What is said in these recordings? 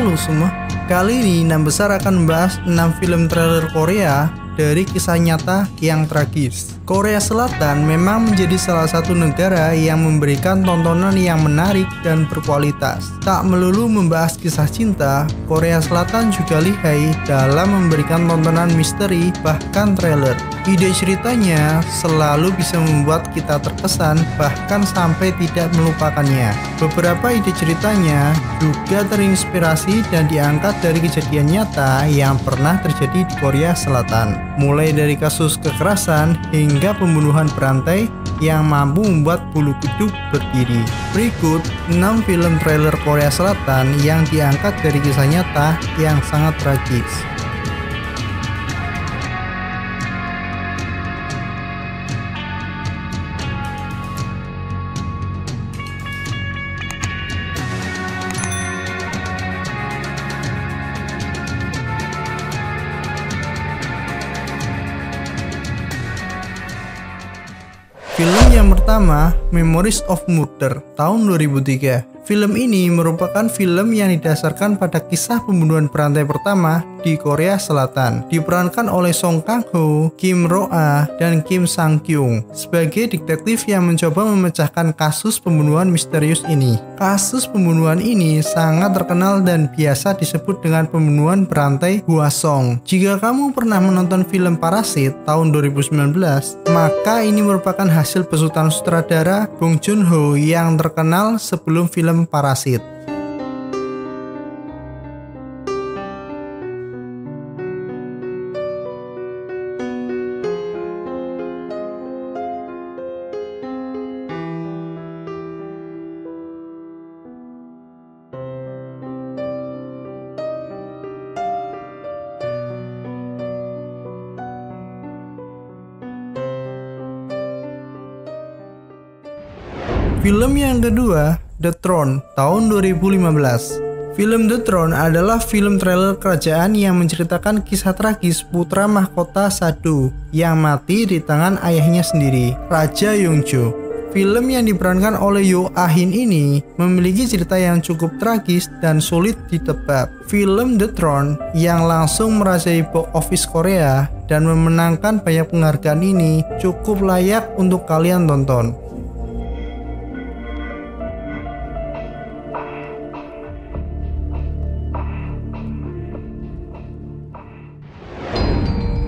Halo semua, kali ini Enam Besar akan membahas 6 film trailer Korea dari kisah nyata yang tragis. Korea Selatan memang menjadi salah satu negara yang memberikan tontonan yang menarik dan berkualitas. Tak melulu membahas kisah cinta, Korea Selatan juga lihai dalam memberikan tontonan misteri bahkan trailer. Ide ceritanya selalu bisa membuat kita terkesan bahkan sampai tidak melupakannya. Beberapa ide ceritanya juga terinspirasi dan diangkat dari kejadian nyata yang pernah terjadi di Korea Selatan. Mulai dari kasus kekerasan hingga pembunuhan berantai yang mampu membuat bulu kuduk berdiri. Berikut 6 film trailer Korea Selatan yang diangkat dari kisah nyata yang sangat tragis. Film yang pertama, Memories of Murder, tahun 2003. Film ini merupakan film yang didasarkan pada kisah pembunuhan berantai pertama di Korea Selatan. Diperankan oleh Song Kang-ho, Kim Ro-ah, dan Kim Sang-kyung sebagai detektif yang mencoba memecahkan kasus pembunuhan misterius ini. Kasus pembunuhan ini sangat terkenal dan biasa disebut dengan pembunuhan berantai Hwasong. Jika kamu pernah menonton film Parasit tahun 2019, maka ini merupakan hasil besutan sutradara Bong Joon-ho yang terkenal sebelum film Parasit. Film yang kedua, The Throne, tahun 2015. Film The Throne adalah film trailer kerajaan yang menceritakan kisah tragis putra mahkota Sado yang mati di tangan ayahnya sendiri, Raja Yongjo. Film yang diperankan oleh Yoo Ah-hin ini memiliki cerita yang cukup tragis dan sulit ditebak. Film The Throne yang langsung merajai box office Korea dan memenangkan banyak penghargaan ini cukup layak untuk kalian tonton.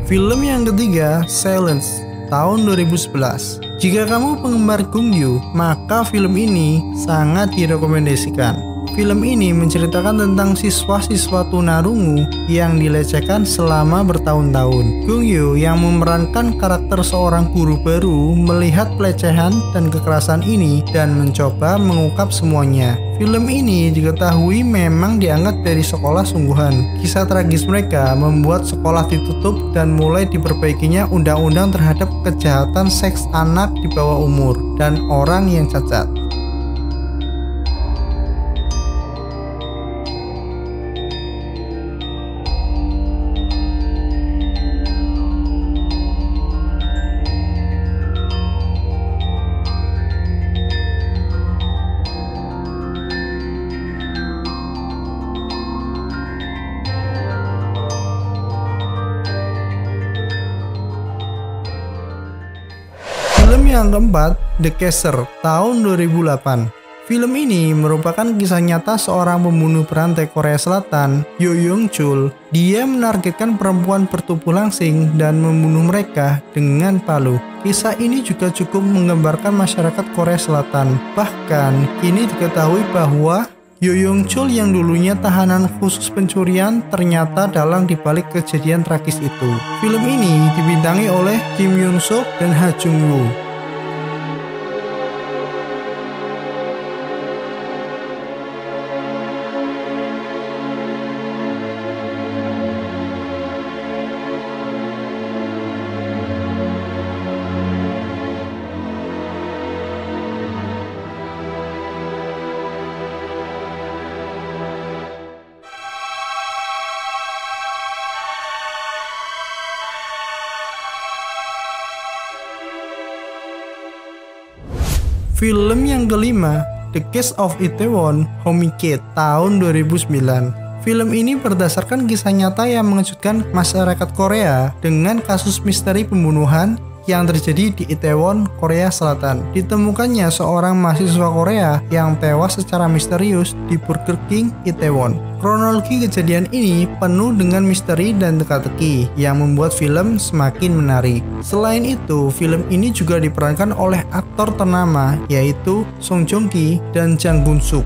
Film yang ketiga, Silence, tahun 2011. Jika kamu penggemar Gongyu, maka film ini sangat direkomendasikan. Film ini menceritakan tentang siswa-siswa tunarungu yang dilecehkan selama bertahun-tahun. Gongyu yang memerankan karakter seorang guru baru melihat pelecehan dan kekerasan ini dan mencoba mengungkap semuanya. Film ini diketahui memang diangkat dari sekolah sungguhan. Kisah tragis mereka membuat sekolah ditutup dan mulai diperbaikinya undang-undang terhadap kejahatan seks anak di bawah umur dan orang yang cacat. Film yang keempat, The Caser, tahun 2008. Film ini merupakan kisah nyata seorang pembunuh berantai Korea Selatan, Yoo Yong-chul. Dia menargetkan perempuan bertubuh langsing dan membunuh mereka dengan palu. Kisah ini juga cukup menggambarkan masyarakat Korea Selatan. Bahkan, kini diketahui bahwa Yoo Yong-chul yang dulunya tahanan khusus pencurian ternyata dalang dibalik kejadian tragis itu. Film ini dibintangi oleh Kim Yoon-suk dan Ha Jung-woo. Film yang kelima, The Case of Itaewon Homicide, tahun 2009. Film ini berdasarkan kisah nyata yang mengejutkan masyarakat Korea dengan kasus misteri pembunuhan yang terjadi di Itaewon, Korea Selatan. Ditemukannya seorang mahasiswa Korea yang tewas secara misterius di Burger King Itaewon. Kronologi kejadian ini penuh dengan misteri dan teka-teki yang membuat film semakin menarik. Selain itu, film ini juga diperankan oleh aktor ternama yaitu Song Joong Ki dan Jang Gun Suk.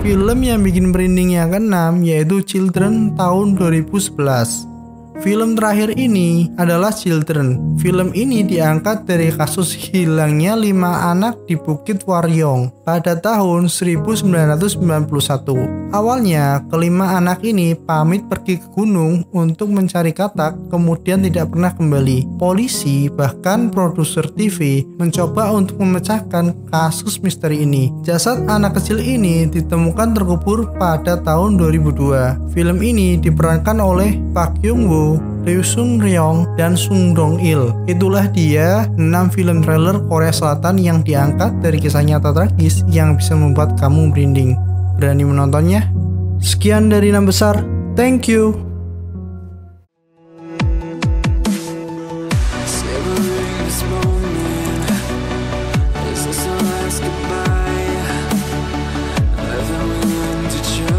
Film yang bikin merinding yang keenam yaitu Children tahun 2011. Film terakhir ini adalah Children. Film ini diangkat dari kasus hilangnya 5 anak di Bukit Waryong pada tahun 1991. Awalnya, kelima anak ini pamit pergi ke gunung untuk mencari katak, kemudian tidak pernah kembali. Polisi, bahkan produser TV, mencoba untuk memecahkan kasus misteri ini. Jasad anak kecil ini ditemukan terkubur pada tahun 2002. Film ini diperankan oleh Park Young Woo, Lee Sung Ryong, dan Sung Dong Il. Itulah dia 6 film trailer Korea Selatan yang diangkat dari kisah nyata tragis yang bisa membuat kamu merinding. Berani menontonnya? Sekian dari 6 besar. Thank you. Try